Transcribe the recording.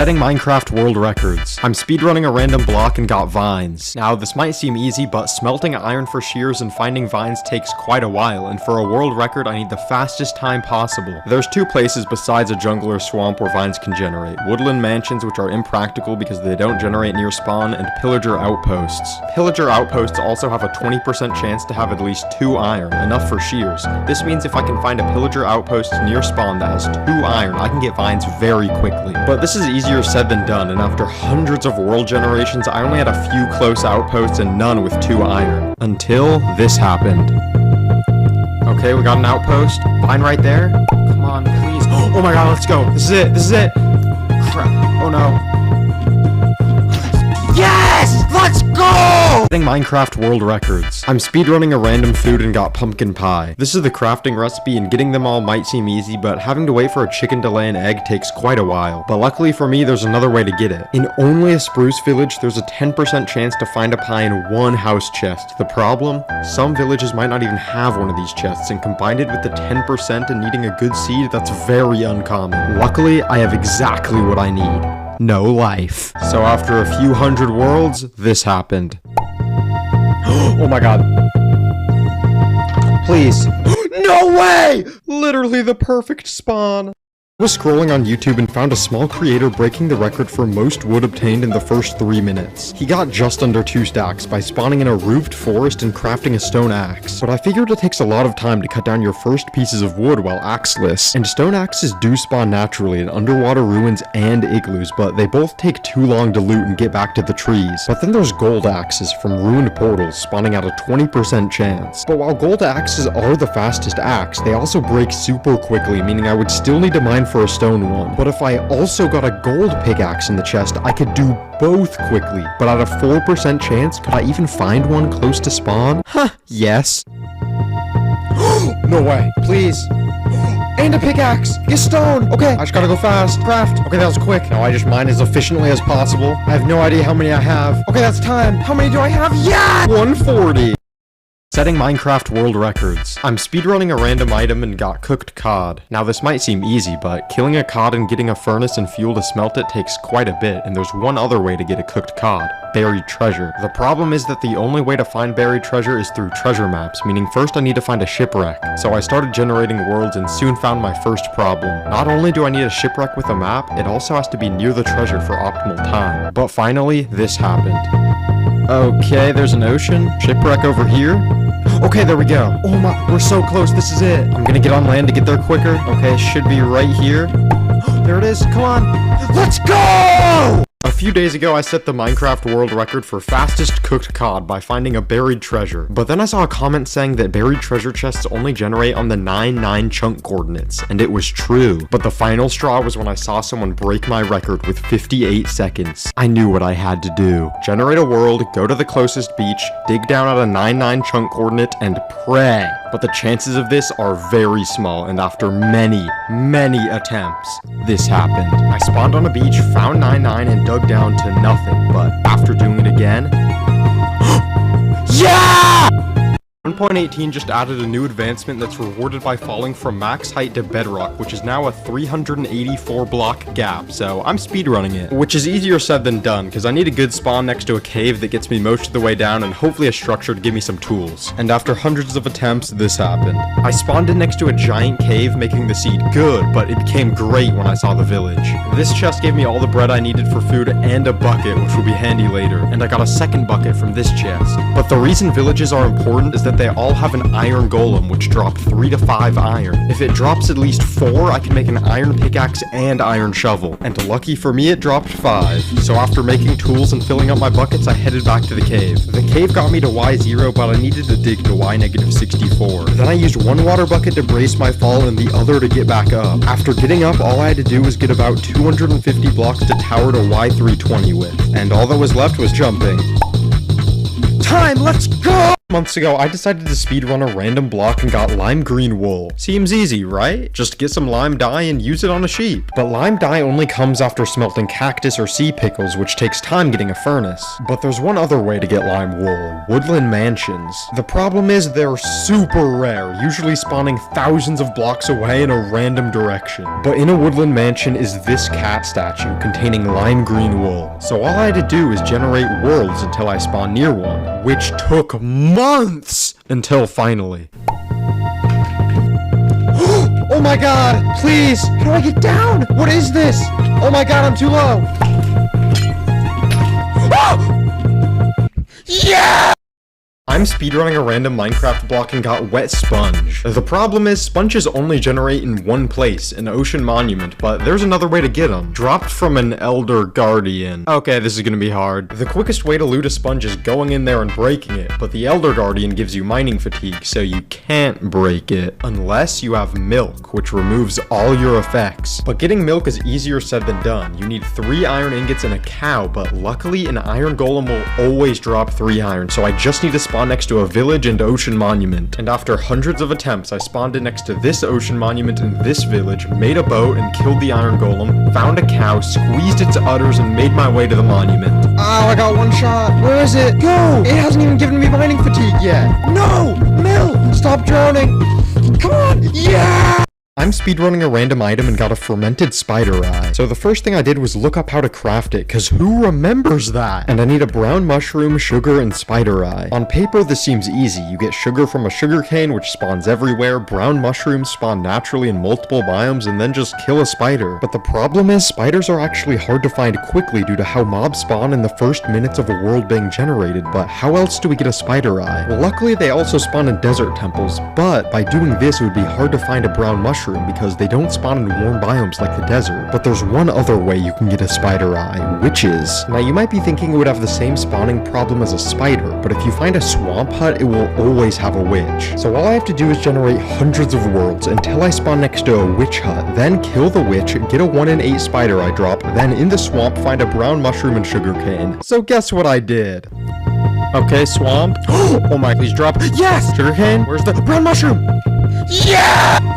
Setting Minecraft world records. I'm speedrunning a random block and got vines. Now, this might seem easy, but smelting iron for shears and finding vines takes quite a while, and for a world record, I need the fastest time possible. There's two places besides a jungle or swamp where vines can generate. Woodland mansions, which are impractical because they don't generate near spawn, and pillager outposts. Pillager outposts also have a 20% chance to have at least 2 iron, enough for shears. This means if I can find a pillager outpost near spawn that has 2 iron, I can get vines very quickly. But this is easier said than done, and after hundreds of world generations, I only had a few close outposts and none with 2 iron. Until this happened. Okay, we got an outpost. Vine right there. Come on, please. Oh my god, let's go. This is it. This is it. Crap. Oh no. Yes! Let's go! Setting Minecraft world records. I'm speedrunning a random food and got pumpkin pie. This is the crafting recipe, and getting them all might seem easy, but having to wait for a chicken to lay an egg takes quite a while. But luckily for me, there's another way to get it. In only a spruce village, there's a 10% chance to find a pie in 1 house chest. The problem? Some villages might not even have one of these chests, and combined it with the 10% and needing a good seed, that's very uncommon. Luckily, I have exactly what I need. No life. So after a few hundred worlds, this happened. Oh my god. Please. No way! Literally the perfect spawn. I was scrolling on YouTube and found a small creator breaking the record for most wood obtained in the first 3 minutes. He got just under 2 stacks by spawning in a roofed forest and crafting a stone axe. But I figured it takes a lot of time to cut down your first pieces of wood while axeless. And stone axes do spawn naturally in underwater ruins and igloos, but they both take too long to loot and get back to the trees. But then there's gold axes from ruined portals spawning at a 20% chance. But while gold axes are the fastest axe, they also break super quickly, meaning I would still need to mine for a stone one. But if I also got a gold pickaxe in the chest, I could do both quickly. But at a 4% chance, could I even find one close to spawn? Huh, yes. No way, please. And a pickaxe! Get stone! Okay, I just gotta go fast. Craft. Okay, that was quick. Now I just mine as efficiently as possible. I have no idea how many I have. Okay, that's time. How many do I have? Yeah! 140. Setting Minecraft world records. I'm speedrunning a random item and got cooked cod. Now this might seem easy, but killing a cod and getting a furnace and fuel to smelt it takes quite a bit, and there's one other way to get a cooked cod. Buried treasure. The problem is that the only way to find buried treasure is through treasure maps, meaning first I need to find a shipwreck. So I started generating worlds and soon found my first problem. Not only do I need a shipwreck with a map, it also has to be near the treasure for optimal time. But finally, this happened. Okay, there's an ocean. Shipwreck over here. Okay, there we go. Oh my, we're so close. This is it. I'm gonna get on land to get there quicker. Okay, should be right here. There it is. Come on. Let's go! A few days ago, I set the Minecraft world record for fastest cooked cod by finding a buried treasure. But then I saw a comment saying that buried treasure chests only generate on the 9-9 chunk coordinates, and it was true. But the final straw was when I saw someone break my record with 58 seconds. I knew what I had to do. Generate a world, go to the closest beach, dig down at a 9-9 chunk coordinate, and pray. But the chances of this are very small, and after many attempts, this happened. I spawned on a beach, found 9-9, and dug down to nothing, but after doing it again... Yeah! 1.18 just added a new advancement that's rewarded by falling from max height to bedrock, which is now a 384 block gap, so I'm speedrunning it. Which is easier said than done, because I need a good spawn next to a cave that gets me most of the way down and hopefully a structure to give me some tools. And after hundreds of attempts, this happened. I spawned in next to a giant cave, making the seed good, but it became great when I saw the village. This chest gave me all the bread I needed for food and a bucket, which will be handy later, and I got a second bucket from this chest. But the reason villages are important is that they all have an iron golem, which drop 3 to 5 iron. If it drops at least 4, I can make an iron pickaxe and iron shovel. And lucky for me, it dropped 5. So after making tools and filling up my buckets, I headed back to the cave. The cave got me to Y0, but I needed to dig to Y-64. Then I used one water bucket to brace my fall and the other to get back up. After getting up, all I had to do was get about 250 blocks to tower to Y320 with. And all that was left was jumping. Time, let's go! Months ago, I decided to speedrun a random block and got lime green wool. Seems easy, right? Just get some lime dye and use it on a sheep. But lime dye only comes after smelting cactus or sea pickles, which takes time getting a furnace. But there's one other way to get lime wool: woodland mansions. The problem is they're super rare, usually spawning thousands of blocks away in a random direction. But in a woodland mansion is this cat statue containing lime green wool. So all I had to do is generate worlds until I spawned near one, which took months until finally. Oh my god, please, how do I get down? What is this? Oh my god, I'm too low. Yeah! I'm speedrunning a random Minecraft block and got wet sponge. The problem is sponges only generate in one place, an ocean monument, but there's another way to get them. Dropped from an elder guardian. Okay, this is gonna be hard. The quickest way to loot a sponge is going in there and breaking it, but the elder guardian gives you mining fatigue, so you can't break it. Unless you have milk, which removes all your effects. But getting milk is easier said than done. You need 3 iron ingots and a cow, but luckily an iron golem will always drop 3 iron, so I just need to spawn next to a village and ocean monument. And after hundreds of attempts, I spawned in next to this ocean monument in this village, made a boat and killed the iron golem, found a cow, squeezed its udders, and made my way to the monument. Oh, I got one shot. Where is it? Go! It hasn't even given me mining fatigue yet. No! Mill! Stop drowning! Come on! Yeah! I'm speedrunning a random item and got a fermented spider eye. So the first thing I did was look up how to craft it, cause who remembers that? And I need a brown mushroom, sugar, and spider eye. On paper, this seems easy. You get sugar from a sugar cane, which spawns everywhere, brown mushrooms spawn naturally in multiple biomes, and then just kill a spider. But the problem is, spiders are actually hard to find quickly due to how mobs spawn in the first minutes of a world being generated. But how else do we get a spider eye? Well, luckily they also spawn in desert temples, but by doing this, it would be hard to find a brown mushroom because they don't spawn in warm biomes like the desert. But there's one other way you can get a spider eye, witches. Now you might be thinking it would have the same spawning problem as a spider, but if you find a swamp hut, it will always have a witch. So all I have to do is generate hundreds of worlds until I spawn next to a witch hut, then kill the witch, get a 1 in 8 spider eye drop, then in the swamp find a brown mushroom and sugarcane. So guess what I did? Okay, swamp. Oh my, please drop. Yes! Sugarcane? Where's the brown mushroom? Yeah!